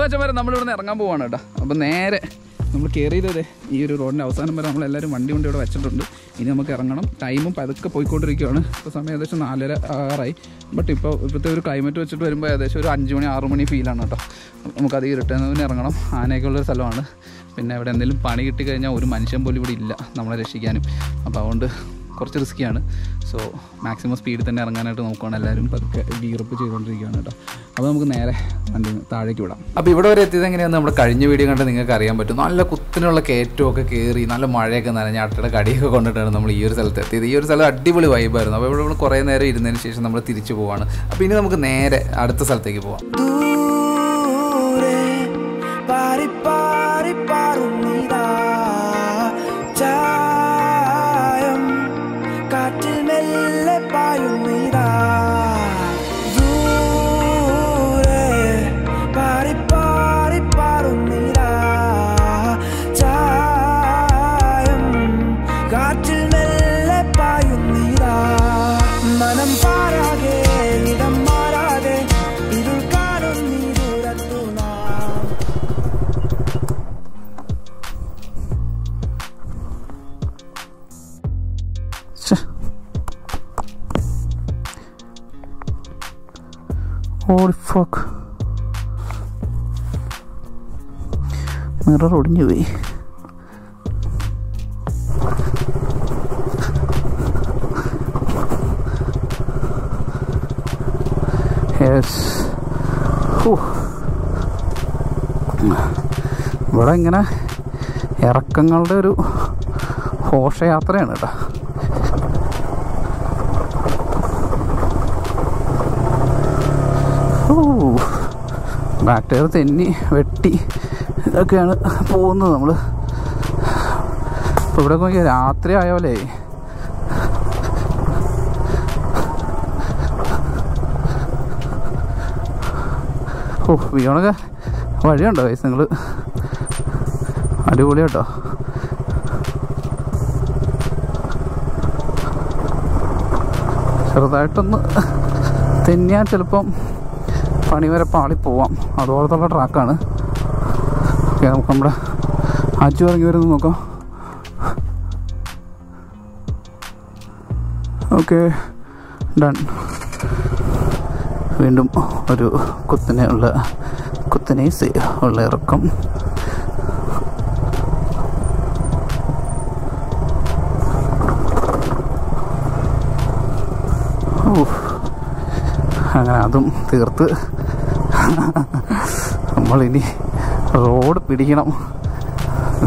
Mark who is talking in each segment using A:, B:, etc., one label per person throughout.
A: മച്ചന്മാരെ നമ്മളിവിടെ ഇറങ്ങാൻ പോവാണ് കേട്ടോ. അപ്പോൾ നേരെ നമ്മൾ കയറിയതേ ഈ ഒരു റോഡിൻ്റെ അവസാനം വരെ നമ്മളെല്ലാവരും വണ്ടി ഇവിടെ വെച്ചിട്ടുണ്ട്. ഇനി നമുക്ക് ഇറങ്ങണം. ടൈമും പതുക്കെ പോയിക്കൊണ്ടിരിക്കുകയാണ്. ഇപ്പോൾ സമയം ഏകദേശം 4:30 ബട്ട് ഇപ്പോഴത്തെ ഒരു ക്ലൈമറ്റ് വെച്ചിട്ട് വരുമ്പോൾ ഏകദേശം ഒരു 5 മണി 6 മണി ഫീലാണ് കേട്ടോ. നമുക്കത് ഇരുട്ടുന്നതിന് ഇറങ്ങണം. ആനയൊക്കെയുള്ളൊരു സ്ഥലമാണ്. പിന്നെ ഇവിടെ എന്തെങ്കിലും പണി കിട്ടിക്കഴിഞ്ഞാൽ ഒരു മനുഷ്യൻ പോലും ഇവിടെ ഇല്ല നമ്മളെ രക്ഷിക്കാനും. അപ്പോൾ അതുകൊണ്ട് കുറച്ച് റിസ്ക്കിയാണ്. സോ മാക്സിമം സ്പീഡിൽ തന്നെ ഇറങ്ങാനായിട്ട് നോക്കുകയാണ് എല്ലാവരും. പതുക്കെ ഗിയറപ്പ് ചെയ്തുകൊണ്ടിരിക്കുകയാണ് കേട്ടോ. അപ്പോൾ നമുക്ക് നേരെ വണ്ടി താഴേക്ക് വിടാം. അപ്പോൾ ഇവിടെ വരെ എത്തിയത് എങ്ങനെയാണ് നമ്മുടെ കഴിഞ്ഞ വീഡിയോ കണ്ട് നിങ്ങൾക്ക് അറിയാൻ പറ്റും. നല്ല കുത്തിനുള്ള കയറ്റമൊക്കെ കയറി നല്ല മഴയൊക്കെ നനഞ്ഞ അട്ടയുടെ കടിയൊക്കെ കൊണ്ടിട്ടാണ് നമ്മൾ ഈ ഒരു സ്ഥലത്ത് എത്തിയത്. ഈ ഒരു സ്ഥലം അടിപൊളി വൈബായിരുന്നു. അപ്പോൾ ഇവിടെ കുറേ നേരം ഇരുന്നതിന് ശേഷം നമ്മൾ തിരിച്ചു പോവാണ്. അപ്പോൾ ഇനി നമുക്ക് നേരെ അടുത്ത സ്ഥലത്തേക്ക് പോവാം. Holy fuck. മിറർ ഒടിഞ്ഞു പോയി. ഇവിടെ ഇങ്ങനെ ഇറക്കങ്ങളുടെ ഒരു ഘോഷയാത്രയാണ് കേട്ടോ. ബാക്ക് ടയർ തെന്നി വെട്ടി ഇതൊക്കെയാണ് പോകുന്നത് നമ്മൾ. ഇപ്പോൾ ഇവിടെ നോക്കിയാൽ രാത്രി ആയോലേ. വീണൊക്കെ വഴിയുണ്ടോ വയസ്സ് നിങ്ങൾ? അടിപൊളി കേട്ടോ. ചെറുതായിട്ടൊന്ന് തെന്നിയാൽ ചിലപ്പം പണി വരെ പാളി പോവാം. അതുപോലത്തുള്ള ട്രാക്കാണ്. ഓക്കെ, നമുക്ക് നമ്മുടെ അച്ചു ഇറങ്ങി വരുന്നത് നോക്കാം. Okay, done. വീണ്ടും ഒരു കുത്തനേസ് ഉള്ള ഇറക്കം. അങ്ങനെ അതും തീർത്ത് നമ്മളിനി റോഡ് പിടിക്കണം.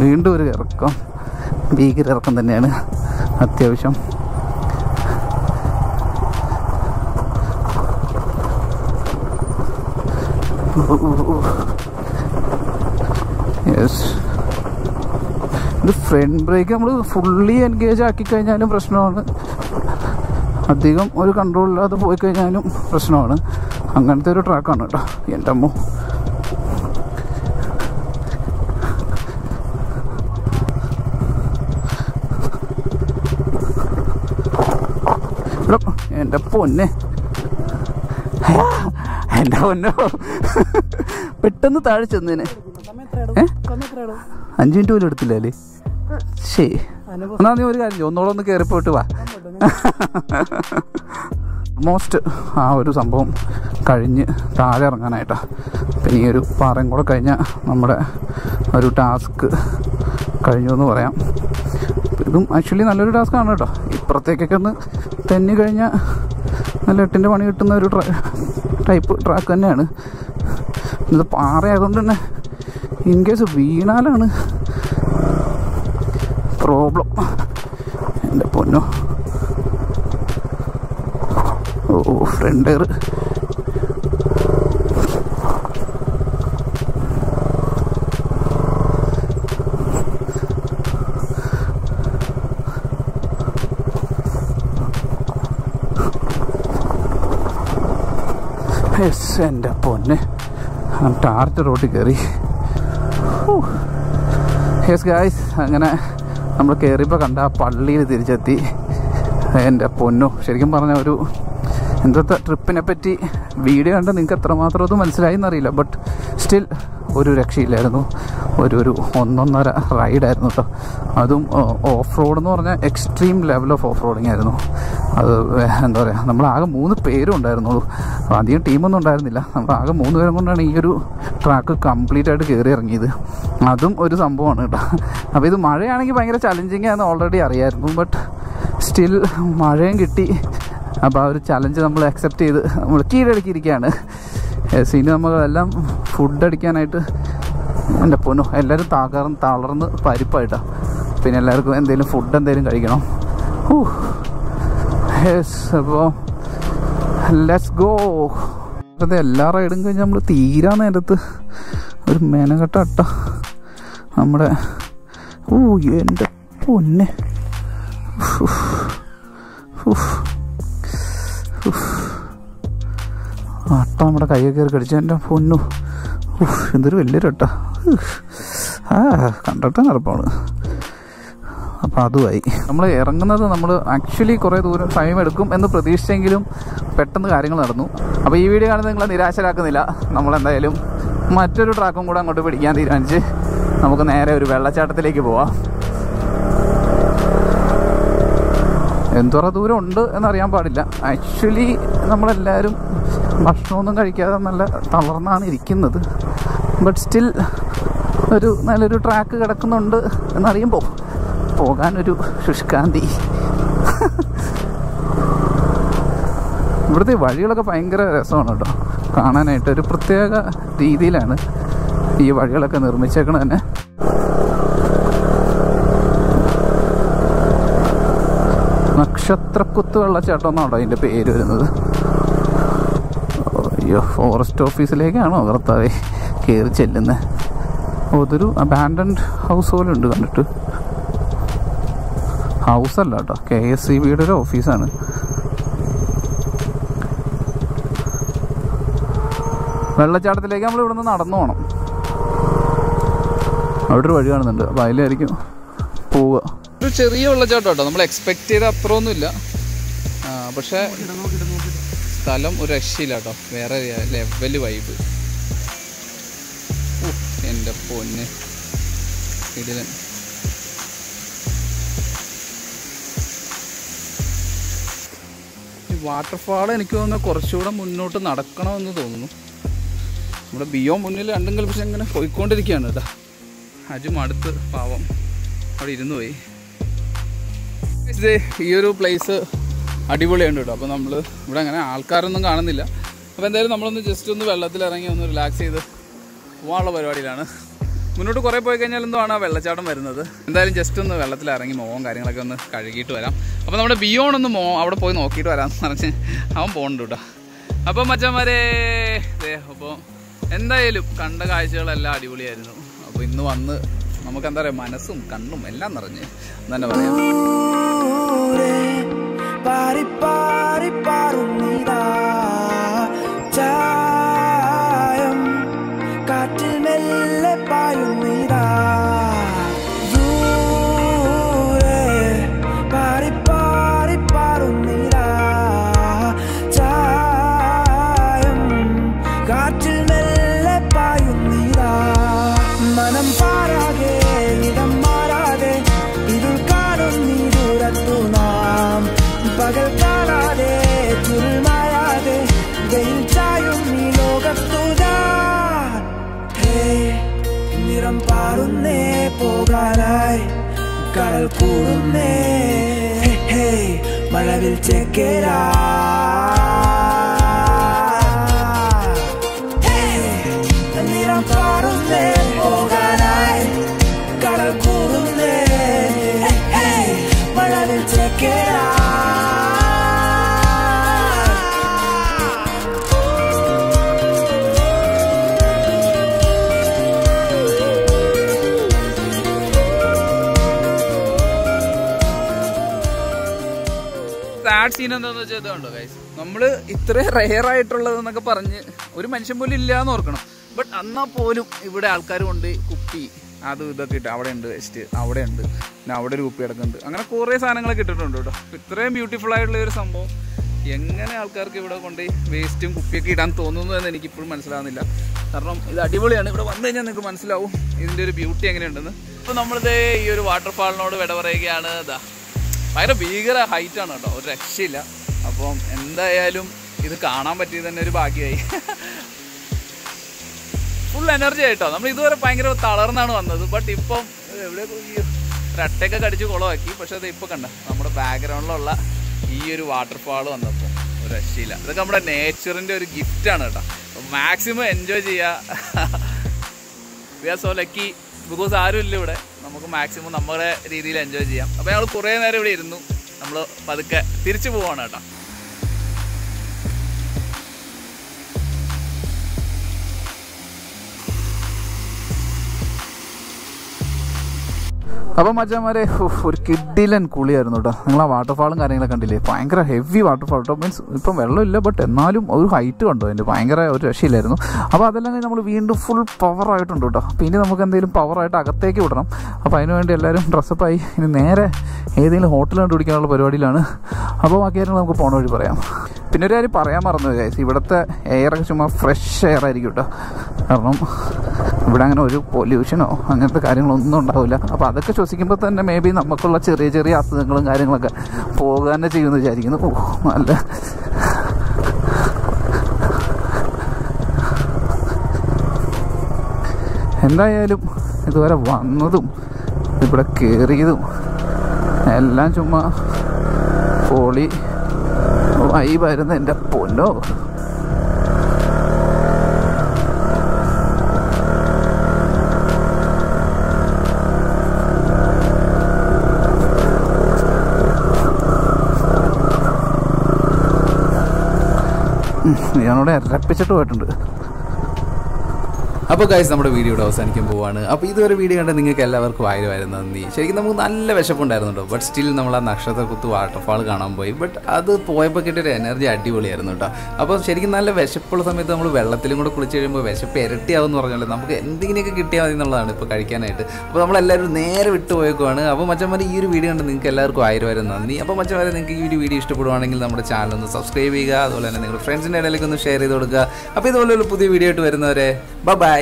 A: വീണ്ടും ഒരു ഇറക്കം. ഭീകര ഇറക്കം തന്നെയാണ് അത്യാവശ്യം. യെസ്, ഇത് ഫ്രണ്ട് ബ്രേക്ക് നമ്മൾ ഫുള്ളി എൻഗേജ് ആക്കി കഴിഞ്ഞാലും പ്രശ്നമാണ്. അധികം ഒരു കൺട്രോളില്ലാതെ പോയി കഴിഞ്ഞാലും പ്രശ്നമാണ്. അങ്ങനത്തെ ഒരു ട്രാക്കാണ് കേട്ടോ. എൻ്റെ അമ്മോ, എൻ്റെ പൊന്നെ, എൻ്റെ പൊന്നോ, പെട്ടെന്ന് താഴെ ചെന്നേനെ. 5 മിനിറ്റ് പോലും എടുത്തില്ല അല്ലേ? ശരി, എന്നാ നീ ഒരു കാര്യം ഒന്നോളം ഒന്ന് കയറി പോയിട്ട് വാ. ഓൾമോസ്റ്റ് ആ ഒരു സംഭവം കഴിഞ്ഞ് താഴെ ഇറങ്ങാനായിട്ടാ. പിന്നെ ഈ ഒരു പാറയും കൂടെ കഴിഞ്ഞാൽ നമ്മുടെ ഒരു ടാസ്ക് കഴിഞ്ഞു എന്ന് പറയാം. ഇതും ആക്ച്വലി നല്ലൊരു ടാസ്ക്കാണ് കേട്ടോ. ഇപ്പുറത്തേക്കൊക്കെ ഒന്ന് തെന്നി കഴിഞ്ഞാൽ നല്ല 8ൻ്റെ പണി കിട്ടുന്ന ഒരു ടൈപ്പ് ട്രാക്ക് തന്നെയാണ്. ഇത് പാറയായതുകൊണ്ട് തന്നെ ഇൻകേസ് വീണാലാണ് പ്രോബ്ലം. എൻ്റെ പൊന്നോ, ഓ ഫ്രണ്ട് ടയർ. എൻ്റെ പൊന്നെ, ടാർട്ട് റോട്ടിൽ കയറി. യെസ് ഗായ്സ്, അങ്ങനെ നമ്മൾ കയറിയപ്പോൾ കണ്ട ആ പള്ളിയിൽ തിരിച്ചെത്തി. എൻ്റെ പൊന്നോ, ശരിക്കും പറഞ്ഞ ഒരു ഇന്നത്തെ ട്രിപ്പിനെ പറ്റി വീഡിയോ കണ്ട് നിങ്ങൾക്ക് എത്രമാത്രം അത് മനസ്സിലായി എന്നറിയില്ല. ബട്ട് സ്റ്റിൽ ഒരു രക്ഷയില്ലായിരുന്നു. ഒരു ഒന്നൊന്നര റൈഡായിരുന്നു കേട്ടോ. അതും ഓഫ് റോഡ് എന്ന് പറഞ്ഞാൽ extreme level of off roading ആയിരുന്നു. അത് എന്താ പറയുക, നമ്മളാകെ 3 പേരും ഉണ്ടായിരുന്നുള്ളൂ. അപ്പോൾ അധികം ടീമൊന്നും ഉണ്ടായിരുന്നില്ല. നമ്മളാകെ 3 പേരും കൊണ്ടാണ് ഈ ഒരു ട്രാക്ക് കംപ്ലീറ്റ് ആയിട്ട് കയറി ഇറങ്ങിയത്. അതും ഒരു സംഭവമാണ് കേട്ടോ. അപ്പോൾ ഇത് മഴയാണെങ്കിൽ ഭയങ്കര ചലഞ്ചിങ് ആണെന്ന് ഓൾറെഡി അറിയായിരുന്നു. ബട്ട് സ്റ്റിൽ മഴയും കിട്ടി. അപ്പോൾ ആ ഒരു ചലഞ്ച് നമ്മൾ അക്സെപ്റ്റ് ചെയ്ത് നമ്മൾ കീഴടക്കിയിരിക്കുകയാണ്. ഇനി നമ്മളെല്ലാം ഫുഡ് അടിക്കാനായിട്ട് എൻ്റെ പൊന്നോ എല്ലാവരും തളർന്ന് പരിപ്പായിട്ടാണ്. പിന്നെ എല്ലാവർക്കും എന്തെങ്കിലും ഫുഡ് എന്തെങ്കിലും കഴിക്കണം. അപ്പോൾ ലെറ്റ്സ് ഗോ. വെറുതെ എല്ലാ റൈഡും കഴിഞ്ഞ് നമ്മൾ തീരാൻ നേരത്ത് ഒരു മെനക്കെട്ട നമ്മുടെ എൻ്റെ പൊന്നെ നമ്മുടെ കയ്യൊക്കെ കയറി കടിച്ചു. എൻ്റെ പൊന്നു എന്തൊരു വലിയൊരു കണ്ടിട്ട് നടപ്പാണ്. അപ്പോൾ അതുമായി നമ്മൾ ഇറങ്ങുന്നത്. നമ്മൾ ആക്ച്വലി കുറേ ദൂരം ടൈം എടുക്കും എന്ന് പ്രതീക്ഷിച്ചെങ്കിലും പെട്ടെന്ന് കാര്യങ്ങൾ നടന്നു. അപ്പോൾ ഈ വീഡിയോ കാണുന്നത് നിങ്ങളെ നിരാശരാക്കുന്നില്ല. നമ്മളെന്തായാലും മറ്റൊരു ട്രാക്കും കൂടെ അങ്ങോട്ട് പിടിക്കാൻ തീരുമാനിച്ച് നമുക്ക് നേരെ ഒരു വെള്ളച്ചാട്ടത്തിലേക്ക് പോവാം. എന്തോറ ദൂരം ഉണ്ട് എന്നറിയാൻ പാടില്ല. ആക്ച്വലി നമ്മളെല്ലാവരും ഭക്ഷണമൊന്നും കഴിക്കാതെ നല്ല തളർന്നാണ് ഇരിക്കുന്നത്. ബട്ട് സ്റ്റിൽ നല്ലൊരു ട്രാക്ക് കിടക്കുന്നുണ്ട് എന്നറിയുമ്പോൾ പോകാനൊരു ശുഷ്കാന്തി. ഇവിടുത്തെ വഴികളൊക്കെ ഭയങ്കര രസമാണ് കേട്ടോ കാണാനായിട്ട്. ഒരു പ്രത്യേക രീതിയിലാണ് ഈ വഴികളൊക്കെ നിർമ്മിച്ചേക്കണത് തന്നെ. നക്ഷത്രക്കുത്ത് വെള്ളച്ചാട്ടം എന്നാണോ അതിൻ്റെ പേര് വരുന്നത്. അയ്യോ, ഫോറസ്റ്റ് ഓഫീസിലേക്കാണോ കർത്താവേ കയറി ചെല്ലുന്നത്. അതൊരു അബാൻഡൻഡ് ഹൗസ് പോലെ ഉണ്ട് കണ്ടിട്ട്. ഹൗസല്ല കേട്ടോ, KSCBയുടെ ഒരു ഓഫീസാണ്. വെള്ളച്ചാട്ടത്തിലേക്ക് നമ്മൾ ഇവിടെ നിന്ന് നടന്നു പോകണം. അവിടെ ഒരു വഴി കാണുന്നുണ്ട്. അപ്പോൾ അതിലായിരിക്കും പോവുക. ഒരു ചെറിയ വെള്ളച്ചാട്ടം കേട്ടോ, നമ്മൾ എക്സ്പെക്ട് ചെയ്ത അത്രയൊന്നുമില്ല. പക്ഷേ സ്ഥലം ഒരു രക്ഷയില്ല കേട്ടോ. വേറെ ലെവല് വൈബ്. എൻ്റെ പൊന്ന് ഇതില് ഈ വാട്ടർഫാൾ എനിക്ക് തോന്നുന്നു കുറച്ചുകൂടെ മുന്നോട്ട് നടക്കണമെന്ന് തോന്നുന്നു. നമ്മുടെ ബിയോ മുന്നിൽ രണ്ടും കൽപ്പിച്ച് ഇങ്ങനെ പോയിക്കൊണ്ടിരിക്കുകയാണ് കേട്ടോ. അജും അടുത്ത് പാവം അവിടെ ഇരുന്ന് പോയി. ഈ ഒരു പ്ലേസ് അടിപൊളിയുണ്ട് കേട്ടോ. അപ്പോൾ നമ്മൾ ഇവിടെ അങ്ങനെ ആൾക്കാരൊന്നും കാണുന്നില്ല. അപ്പോൾ എന്തായാലും നമ്മളൊന്ന് ജസ്റ്റ് ഒന്ന് വെള്ളത്തിലിറങ്ങി ഒന്ന് റിലാക്സ് ചെയ്ത് പോകാനുള്ള പരിപാടിയിലാണ്. മുന്നോട്ട് കുറേ പോയി കഴിഞ്ഞാൽ എന്തുവാണ് വെള്ളച്ചാട്ടം വരുന്നത്. എന്തായാലും ജസ്റ്റ് ഒന്ന് വെള്ളത്തിലിറങ്ങി മോവും കാര്യങ്ങളൊക്കെ ഒന്ന് കഴുകിയിട്ട് വരാം. അപ്പോൾ നമ്മുടെ ബിയോൺ ഒന്ന് അവിടെ പോയി നോക്കിയിട്ട് വരാമെന്ന് പറഞ്ഞ് അവൻ പോകുന്നുണ്ട് കേട്ടോ. അപ്പോൾ മച്ചന്മാരെ അപ്പോൾ എന്തായാലും കണ്ട കാഴ്ചകളെല്ലാം അടിപൊളിയായിരുന്നു. അപ്പോൾ ഇന്ന് വന്ന് നമുക്ക് എന്താ പറയുക, മനസ്സും കണ്ണും എല്ലാം നിറഞ്ഞ് തന്നെ പറയാം.
B: കടൽ കൂടുന്നേ മഴവിൽ ചെക്കേരാ നിറം പാടുന്നേ പോകാനായി കടൽ കൂടുന്നേ മഴവിൽ ചെക്കേരാ.
A: സാഡ് സീൻ എന്താണെന്ന് വെച്ചാൽ ഇതുണ്ടോ ഗൈസ്, നമ്മൾ ഇത്രയും റെയർ ആയിട്ടുള്ളതെന്നൊക്കെ പറഞ്ഞ് ഒരു മനുഷ്യൻ പോലും ഇല്ല എന്ന് ഓർക്കണം. ബട്ട് എന്നാൽ പോലും ഇവിടെ ആൾക്കാർ കൊണ്ട് കുപ്പി അതും ഇതൊക്കെ ഇട്ട് അവിടെ ഉണ്ട്, വെസ്റ്റ് അവിടെ ഉണ്ട്, പിന്നെ അവിടെ ഒരു കുപ്പി കിടക്കുന്നുണ്ട്. അങ്ങനെ കുറേ സാധനങ്ങളൊക്കെ ഇട്ടിട്ടുണ്ട് കേട്ടോ. ഇത്രയും ബ്യൂട്ടിഫുൾ ആയിട്ടുള്ള ഒരു സംഭവം എങ്ങനെ ആൾക്കാർക്ക് ഇവിടെ കൊണ്ട് വേസ്റ്റും കുപ്പിയൊക്കെ ഇടാൻ തോന്നുന്നു എന്ന് എനിക്കിപ്പോഴും മനസ്സിലാവുന്നില്ല. കാരണം ഇത് അടിപൊളിയാണ്. ഇവിടെ വന്നു കഴിഞ്ഞാൽ നിങ്ങൾക്ക് മനസ്സിലാവും ഇതിൻ്റെ ഒരു ബ്യൂട്ടി എങ്ങനെയുണ്ടെന്ന്. അപ്പോൾ നമ്മളിത് ഈ ഒരു വാട്ടർഫാളിനോട് വിട പറയുകയാണ്. ഇതാ ഭയങ്കര ഭീകര ഹൈറ്റാണ് കേട്ടോ, ഒരു രക്ഷയില്ല. അപ്പം എന്തായാലും ഇത് കാണാൻ പറ്റിയത് തന്നെ ഒരു ഭാഗ്യമായി. ഫുൾ എനർജി ആയിട്ടോ. നമ്മൾ ഇതുവരെ ഭയങ്കര തളർന്നാണ് വന്നത്. ബട്ട് ഇപ്പം എവിടെ റട്ടയൊക്കെ കടിച്ച് കുളമാക്കി. പക്ഷെ അത് ഇപ്പോൾ കണ്ട നമ്മുടെ ബാക്ക്ഗ്രൗണ്ടിലുള്ള ഈ ഒരു വാട്ടർഫാൾ വന്നപ്പോൾ ഒരു രക്ഷയില്ല. ഇതൊക്കെ നമ്മുടെ നേച്ചറിൻ്റെ ഒരു ഗിഫ്റ്റാണ് കേട്ടോ. മാക്സിമം എൻജോയ് ചെയ്യുക. We are so lucky because ആരും ഇല്ല ഇവിടെ. നമുക്ക് മാക്സിമം നമ്മുടെ രീതിയിൽ എൻജോയ് ചെയ്യാം. അപ്പോൾ ഞങ്ങൾ കുറേ നേരം ഇവിടെ ഇരുന്നു. നമ്മൾ പതുക്കെ തിരിച്ചു പോവാണ് കേട്ടോ. അപ്പോൾ മച്ചാന്മാരെ ഒരു കിഡിലൻ കുളിയായിരുന്നു കേട്ടോ. നിങ്ങൾ ആ വാട്ടർഫാളും കാര്യങ്ങളൊക്കെ കണ്ടില്ലേ? ഭയങ്കര ഹെവി വാട്ടർഫാൾ കേട്ടോ. മീൻസ് ഇപ്പം വെള്ളമില്ല, ബട്ട് എന്നാലും ഒരു ഹൈറ്റ് കണ്ടോ അതിൻ്റെ, ഭയങ്കര ഒരു രക്ഷയില്ലായിരുന്നു. അപ്പോൾ അതെല്ലാം നമ്മൾ വീണ്ടും ഫുൾ പവറായിട്ടുണ്ട് കേട്ടോ. അപ്പോൾ ഇനി നമുക്ക് എന്തെങ്കിലും പവറായിട്ട് അകത്തേക്ക് വിടണം. അപ്പോൾ അതിനുവേണ്ടി എല്ലാവരും ഡ്രസ്സപ്പായി ഇനി നേരെ ഏതെങ്കിലും ഹോട്ടൽ കണ്ടുപിടിക്കാനുള്ള പരിപാടിയിലാണ്. അപ്പോൾ ബാക്കി കാര്യങ്ങൾ നമുക്ക് പോണ വഴി പറയാം. പിന്നെ ഒരു കാര്യം പറയാൻ മറന്നു ഗൈസ്, ഇവിടുത്തെ എയറൊക്കെ ചുമ്മാ ഫ്രഷ് എയർ ആയിരിക്കും കേട്ടോ. കാരണം ഇവിടെ അങ്ങനെ ഒരു പൊല്യൂഷനോ അങ്ങനത്തെ കാര്യങ്ങളൊന്നും ഉണ്ടാവില്ല. അപ്പോൾ അതൊക്കെ ശ്വസിക്കുമ്പോൾ തന്നെ മേ ബി നമുക്കുള്ള ചെറിയ ചെറിയ അസുഖങ്ങളും കാര്യങ്ങളൊക്കെ പോകുക തന്നെ ചെയ്യുമെന്ന് വിചാരിക്കുന്നു. നല്ല എന്തായാലും ഇതുവരെ വന്നതും ഇവിടെ കയറിയതും എല്ലാം ചുമ്മാ പൊളി വൈബായിരുന്നു എൻ്റെ പൊന്നോ. ഞാനവിടെ അരപ്പിച്ചിട്ട് പോയിട്ടുണ്ട്. അപ്പോൾ ഗൈസ് നമ്മുടെ വീഡിയോയുടെ അവസാനിക്കാൻ പോവാണ്. അപ്പോൾ ഇതുവരെ വീഡിയോ കണ്ട നിങ്ങൾക്ക് എല്ലാവർക്കും ആയിരം നന്ദി. ശരിക്കും നമുക്ക് നല്ല വിശപ്പുണ്ടായിരുന്നു കേട്ടോ. ബട്ട് സ്റ്റിൽ നമ്മൾ ആ നക്ഷത്രക്കുത്ത് വാട്ടർഫാൾ കാണാൻ പോയി. ബട്ട് അത് പോയപ്പോൾ കിട്ടിയൊരു എനർജി അടിപൊളിയായിരുന്നു കേട്ടോ. അപ്പോൾ ശരിക്കും നല്ല വിശപ്പുള്ള സമയത്ത് നമ്മൾ വെള്ളത്തിലും കൂടെ കുളിച്ച് കഴിയുമ്പോൾ വിശപ്പ് ഇരട്ടിയാവുമെന്ന് പറഞ്ഞാൽ നമുക്ക് എന്തെങ്കിലുമൊക്കെ കിട്ടിയാൽ മതി എന്നുള്ളതാണ് ഇപ്പോൾ കഴിക്കാനായിട്ട്. അപ്പോൾ നമ്മളെല്ലാവരും നേരെ വിട്ടു പോയേക്കുവാണ്. അപ്പോൾ മച്ചന്മാരെ ഈ ഒരു വീഡിയോ കണ്ട് നിങ്ങൾക്ക് എല്ലാവർക്കും ആയിരം നന്ദി. അപ്പോൾ മച്ചന്മാരെ നിങ്ങൾക്ക് ഈ ഒരു വീഡിയോ ഇഷ്ടപ്പെടുവാണെങ്കിൽ നമ്മുടെ ചാനൽ ഒന്ന് സബ്സ്ക്രൈബ് ചെയ്യുക. അതുപോലെ തന്നെ നിങ്ങളുടെ ഫ്രണ്ട്സിൻ്റെ ഇടയിലേക്ക് ഒന്ന് ഷെയർ ചെയ്ത് കൊടുക്കുക. അപ്പോൾ ഇതുപോലെയുള്ള പുതിയ വീഡിയോ ആയിട്ട് വരുന്നവരെ ബൈ.